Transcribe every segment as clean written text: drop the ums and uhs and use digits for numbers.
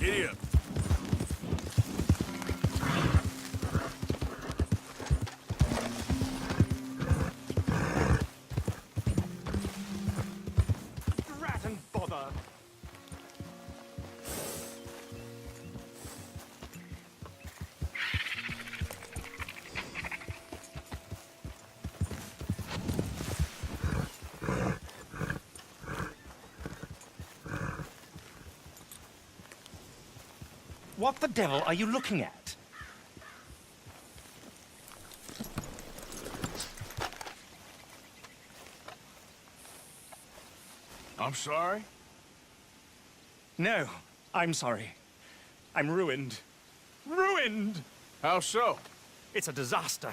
Giddy up. Rat and bother. What the devil are you looking at? I'm sorry? No, I'm sorry. I'm ruined. Ruined! How so? It's a disaster.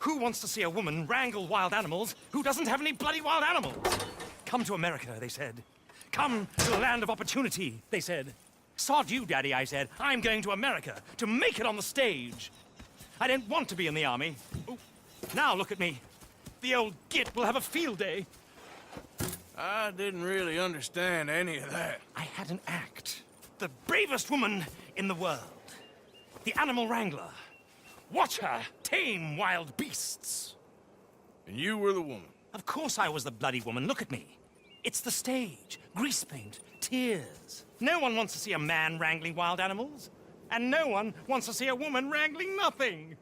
Who wants to see a woman wrangle wild animals who doesn't have any bloody wild animals? Come to America, they said. Come to the land of opportunity, they said. Sod you, Daddy, I said. I'm going to America to make it on the stage. I don't want to be in the army. Ooh. Now look at me. The old git will have a field day. I didn't really understand any of that. I had an act. The bravest woman in the world. The animal wrangler. Watch her tame wild beasts. And you were the woman. Of course I was the bloody woman. Look at me. It's the stage. Grease paint. Tears. No one wants to see a man wrangling wild animals. And no one wants to see a woman wrangling nothing.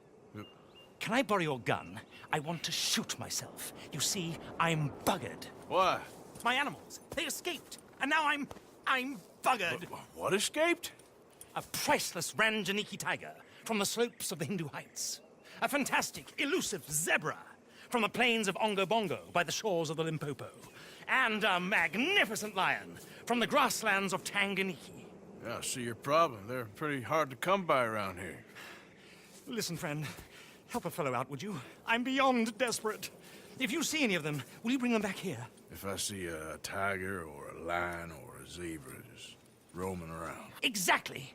Can I borrow your gun? I want to shoot myself. You see, I'm buggered. Why? My animals, they escaped. And now I'm buggered. What escaped? A priceless Ranjaniki tiger from the slopes of the Hindu Heights. A fantastic, elusive zebra from the plains of Ongo Bongo by the shores of the Limpopo. And a magnificent lion from the grasslands of Tanganyika. Yeah, I see your problem. They're pretty hard to come by around here. Listen, friend, help a fellow out, would you? I'm beyond desperate. If you see any of them, will you bring them back here? If I see a tiger or a lion or a zebra just roaming around. Exactly.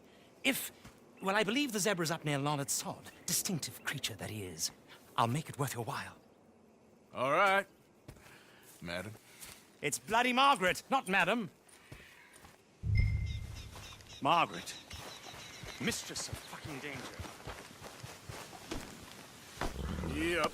Well, I believe the zebra's up near Larned Sod. Distinctive creature that he is. I'll make it worth your while. All right, madam. It's bloody Margaret, not madam. Margaret. Mistress of fucking danger. Yep.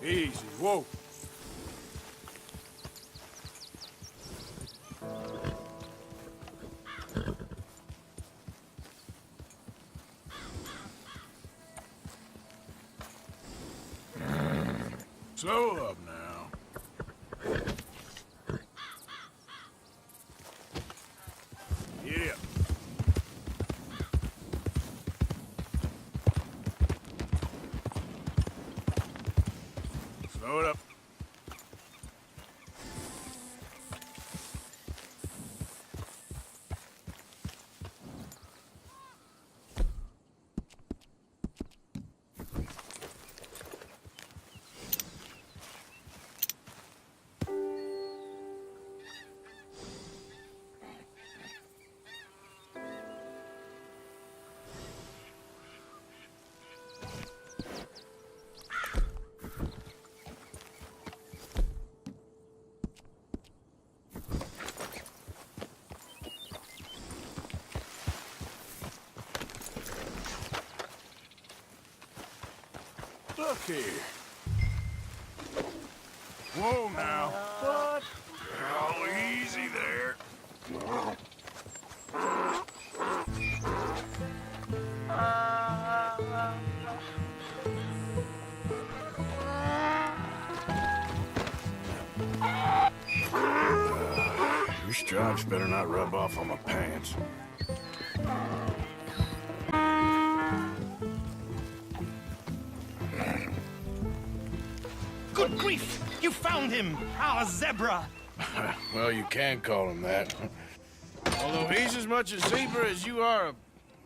Easy, whoa. Slow up now. Yeah. Slow it up. Look here. Whoa now. What? Oh, easy there. Your stripes better not rub off on my pants. Good grief! You found him! Our zebra! Well, you can call him that. Although he's as much a zebra as you are a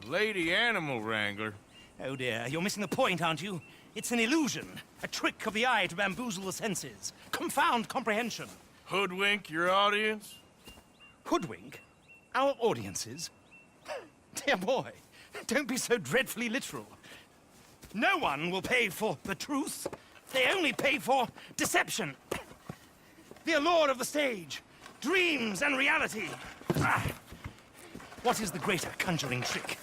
lady animal wrangler. Oh dear, you're missing the point, aren't you? It's an illusion, a trick of the eye to bamboozle the senses, confound comprehension. Hoodwink your audience? Hoodwink? Our audiences? Dear boy, don't be so dreadfully literal. No one will pay for the truth. They only pay for deception. The allure of the stage, dreams and reality. Ah. What is the greater conjuring trick?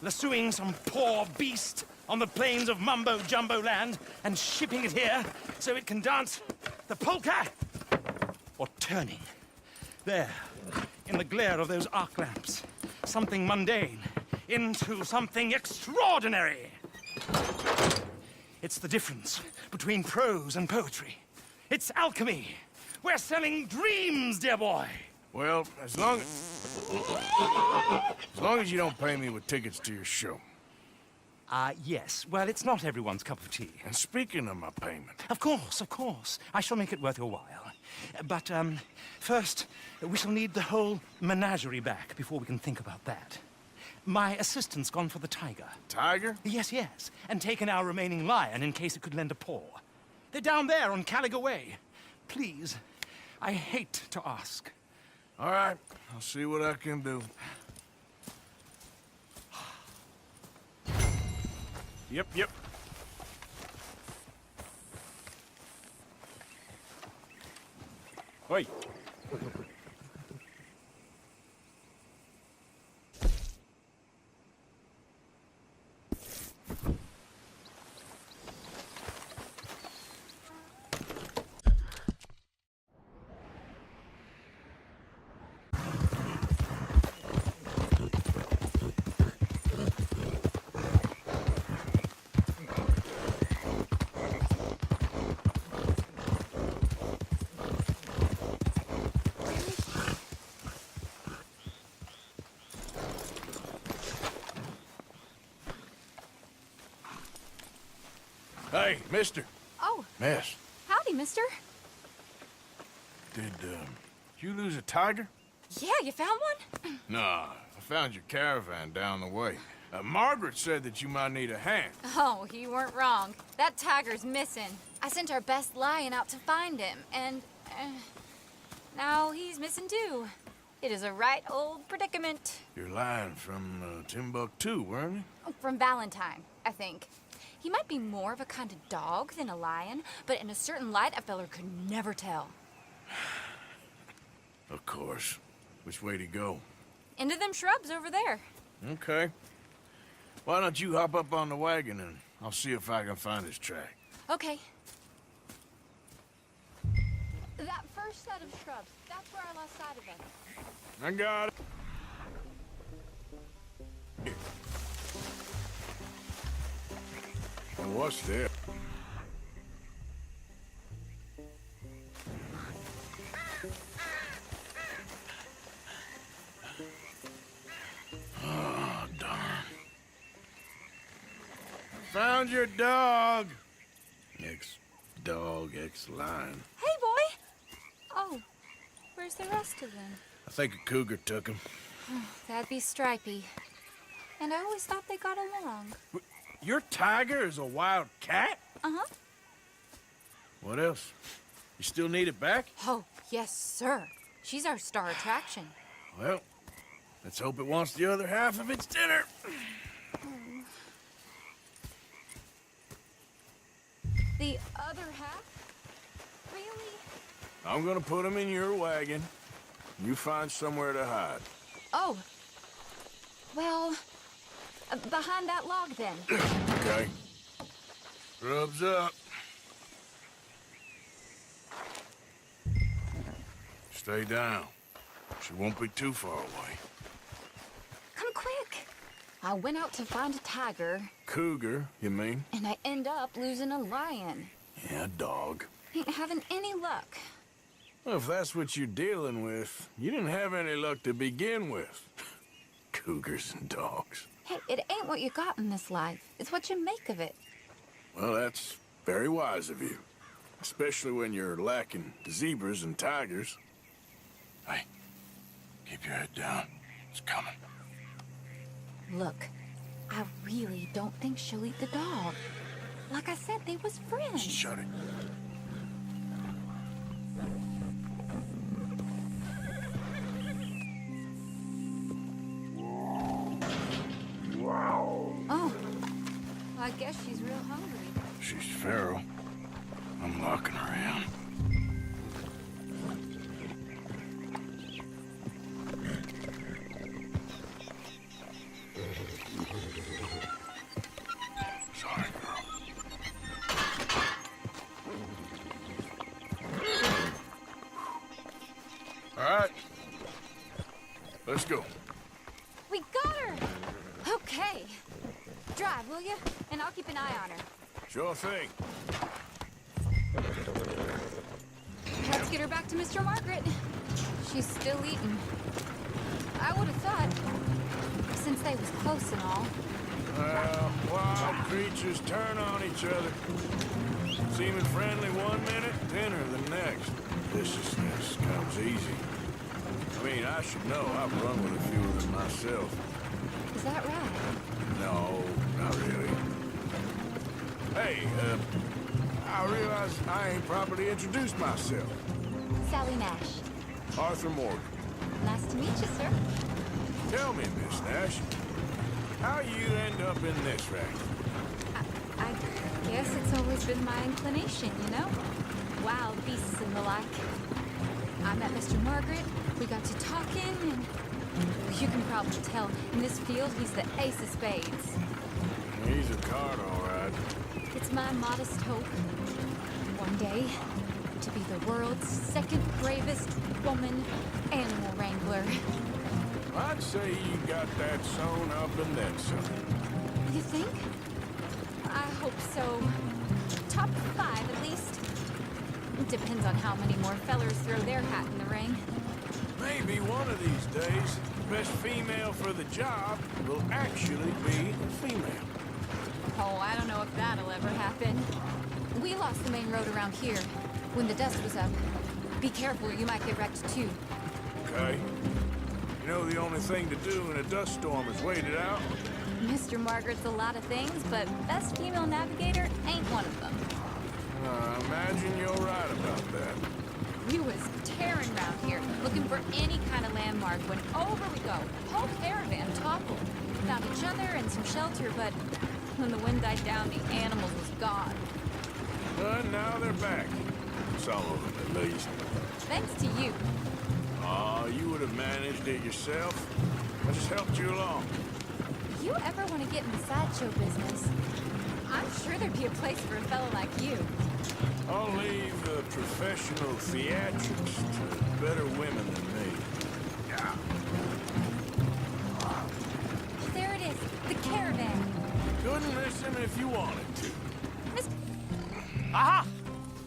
Lassoing some poor beast on the plains of mumbo-jumbo land and shipping it here so it can dance the polka? Or turning, there, in the glare of those arc lamps, something mundane into something extraordinary? It's the difference between prose and poetry. It's alchemy. We're selling dreams, dear boy. Well, as long as you don't pay me with tickets to your show. Yes. Well, it's not everyone's cup of tea. And speaking of my payment... Of course. I shall make it worth your while. But, first, we shall need the whole menagerie back before we can think about that. My assistant's gone for the tiger. Tiger? Yes. And taken our remaining lion in case it could lend a paw. They're down there on Caliga Way. Please, I hate to ask. All right, I'll see what I can do. Yep. Oi. Hey, mister. Oh, Miss, howdy, mister. did you lose a tiger? Yeah, you found one? Nah, I found your caravan down the way. Margaret said that you might need a hand. Oh, you weren't wrong. That tiger's missing. I sent our best lion out to find him, and now he's missing too. It is a right old predicament. You're lying from Timbuktu, weren't you? From Valentine, I think. He might be more of a kind of dog than a lion, but in a certain light, a feller could never tell. Of course. Which way to go? Into them shrubs over there. Okay. Why don't you hop up on the wagon and I'll see if I can find his track. Okay. That first set of shrubs, that's where I lost sight of him. I got it. And what's there? Oh, darn. Found your dog. Ex-dog, ex-lion. Hey, boy! Oh, where's the rest of them? I think a cougar took him. That'd be Stripey. And I always thought they got along. Your tiger is a wild cat? Uh-huh. What else? You still need it back? Oh, yes, sir. She's our star attraction. Well, let's hope it wants the other half of its dinner. The other half? Really? I'm gonna put him in your wagon. You find somewhere to hide. Oh. Well, behind that log, then. Okay. Rubs up. Stay down. She won't be too far away. Come quick. I went out to find a tiger, Cougar, you mean? and I end up losing a lion. Yeah, dog. Ain't having any luck. Well, if that's what you're dealing with, you didn't have any luck to begin with. Cougars and dogs. Hey, it ain't what you got in this life. It's what you make of it. Well, that's very wise of you. Especially when you're lacking zebras and tigers. Hey, keep your head down. It's coming. Look, I really don't think she'll eat the dog. Like I said, they was friends. Shut it. Oh, well, I guess she's real hungry. She's feral. I'm locking her in. Sorry, girl. All right. Let's go. We got her! Okay. Drive, will you? And I'll keep an eye on her. Sure thing. Let's get her back to Mr. Margaret. She's still eating. I would have thought, since they was close and all. Well, wild creatures turn on each other. Seeming friendly one minute, dinner the next. Viciousness comes easy. I mean, I should know. I've run with a few of them myself. Is that right? No, not really. Hey, I realize I ain't properly introduced myself. Sally Nash. Arthur Morgan. Nice to meet you, sir. Tell me, Miss Nash, how you end up in this racket? I guess it's always been my inclination, you know? Wild beasts and the like. I met Mr. Margaret, we got to talking, and you can probably tell, in this field, he's the ace of spades. He's a card, all right. It's my modest hope, one day, to be the world's second bravest woman animal wrangler. I'd say you got that sewn up and then some. You think? I hope so. Top 5, at least. It depends on how many more fellers throw their hat in the ring. Maybe one of these days, the best female for the job will actually be a female. Oh, I don't know if that'll ever happen. We lost the main road around here when the dust was up. Be careful, you might get wrecked too. Okay. You know the only thing to do in a dust storm is wait it out? Mr. Margaret's a lot of things, but best female navigator ain't one of them. I imagine you're right about that. We was tearing around here, looking for any kind of landmark when over we go. Whole caravan toppled. Found each other and some shelter, but when the wind died down, the animals was gone. But now they're back. Some of them, at least. Thanks to you. Aw, you would have managed it yourself. I just helped you along. If you ever want to get in the sideshow business, I'm sure there'd be a place for a fella like you. I'll leave the professional theatrics to better women than me. Yeah. There it is, the caravan. Couldn't miss him if you wanted to. Miss... Aha!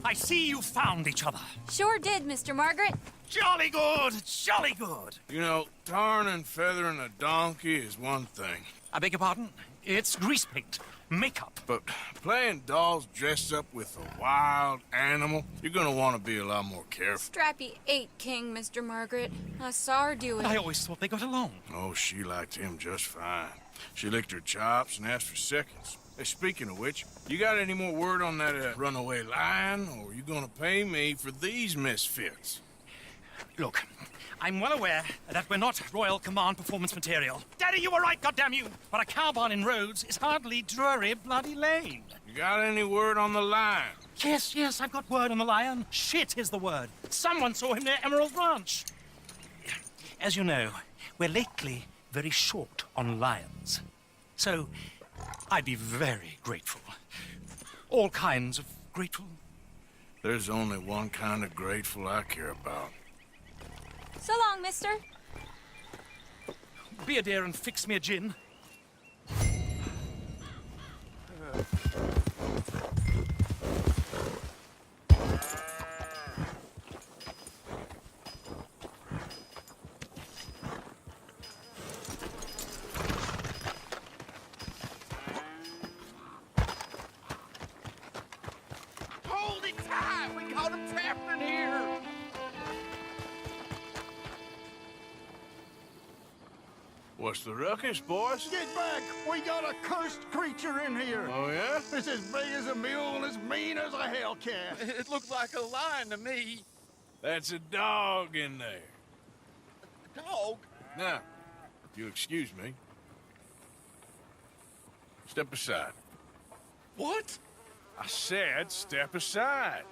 I see you found each other. Sure did, Mr. Margaret. Jolly good, jolly good. You know, tarring and feathering a donkey is one thing. I beg your pardon? It's grease paint, makeup. But playing dolls dressed up with a wild animal, you're gonna want to be a lot more careful. Strappy ate King, Mr. Margaret. I saw her do it. I always thought they got along. Oh, she liked him just fine. She licked her chops and asked for seconds. Hey, speaking of which, you got any more word on that runaway lion, or are you gonna pay me for these misfits? Look, I'm well aware that we're not Royal Command performance material. Daddy, you were right, goddamn you! But a cow barn in Rhodes is hardly Drury Bloody Lane. You got any word on the lion? Yes, I've got word on the lion. Shit is the word. Someone saw him near Emerald Ranch. As you know, we're lately very short on lions. So, I'd be very grateful. All kinds of grateful. There's only one kind of grateful I care about. So long, mister. Be a dear and fix me a gin. Hold it tight! We got him trapped in here! What's the ruckus, boys? Get back! We got a cursed creature in here! Oh, yeah? It's as big as a mule and as mean as a hellcat. It looked like a lion to me. That's a dog in there. Dog? Now, if you'll excuse me. Step aside. What? I said step aside.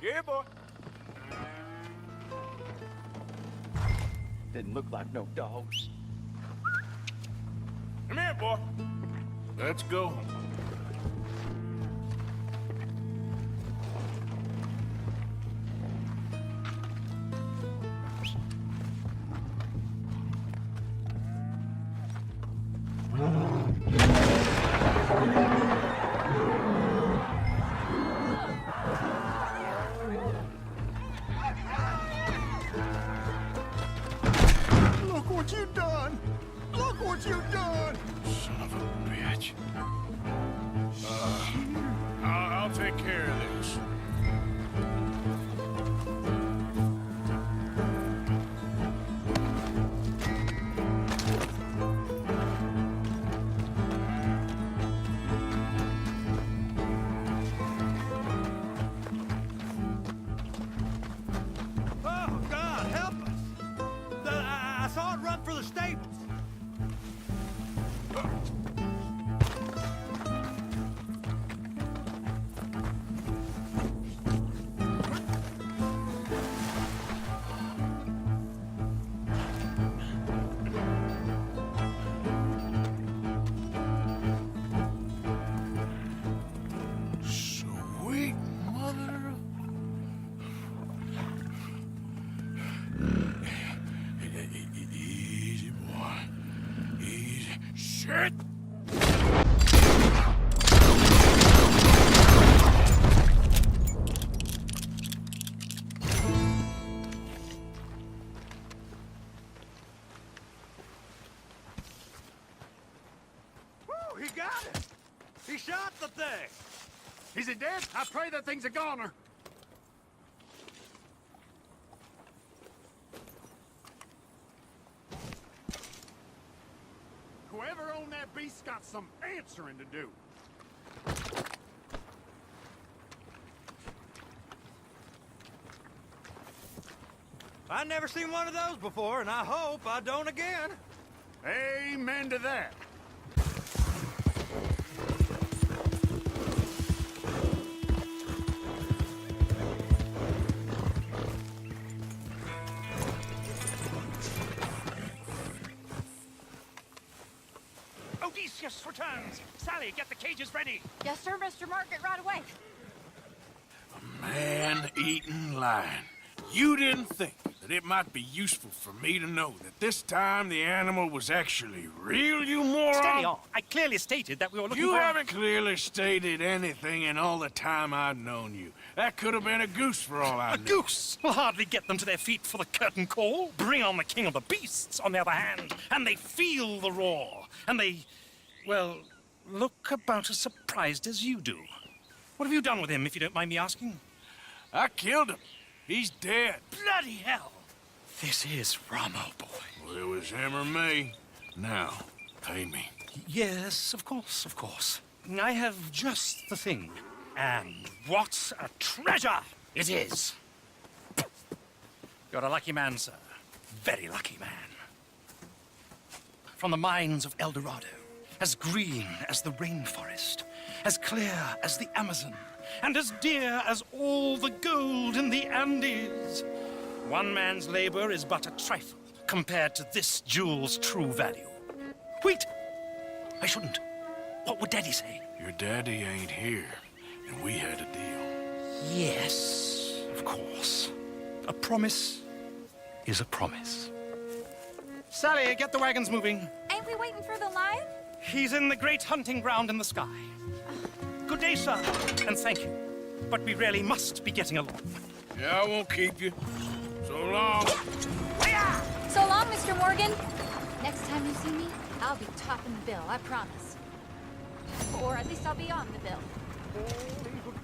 Yeah, boy. Didn't look like no dogs. Come here, boy. Let's go. Look what you done! Look what you done! Son of a bitch. I'll take care of this. Oh, God, help us! I saw it run for the stables. Sweet mother. Easy, boy. Easy. Shit! Woo, he got it! He shot the thing! Is it dead? I pray that thing's a goner. Whoever owned that beast's got some answering to do. I never seen one of those before, and I hope I don't again. Amen to that. Odysseus returns. Sally, get the cages ready. Yes, sir, Mr. Margaret, right away. Man-eating lion. You didn't think that it might be useful for me to know that this time the animal was actually real, you moron? Steady on. I clearly stated that we were looking You for... haven't clearly stated anything in all the time I've known you. That could have been a goose for all I A knew. goose will hardly get them to their feet for the curtain call. Bring on the king of the beasts, on the other hand, and they feel the roar. And they, well, look about as surprised as you do. What have you done with him, if you don't mind me asking? I killed him. He's dead. Bloody hell! This is Ramo, boy. Well, it was him or me. Now, pay me. Yes, of course, of course. I have just the thing. And what a treasure it is! You're a lucky man, sir. Very lucky man. From the mines of El Dorado, as green as the rainforest, as clear as the Amazon, and as dear as all the gold in the Andes. One man's labor is but a trifle compared to this jewel's true value. Wait! I shouldn't. What would Daddy say? Your daddy ain't here, and we had a deal. Yes, of course. A promise is a promise. Sally, get the wagons moving. Ain't we waiting for the lion? He's in the great hunting ground in the sky. Good day, sir, and thank you. But we really must be getting along. Yeah, I won't keep you. So long. So long, Mr. Morgan. Next time you see me, I'll be topping the bill, I promise. Or at least I'll be on the bill. Oh, he's a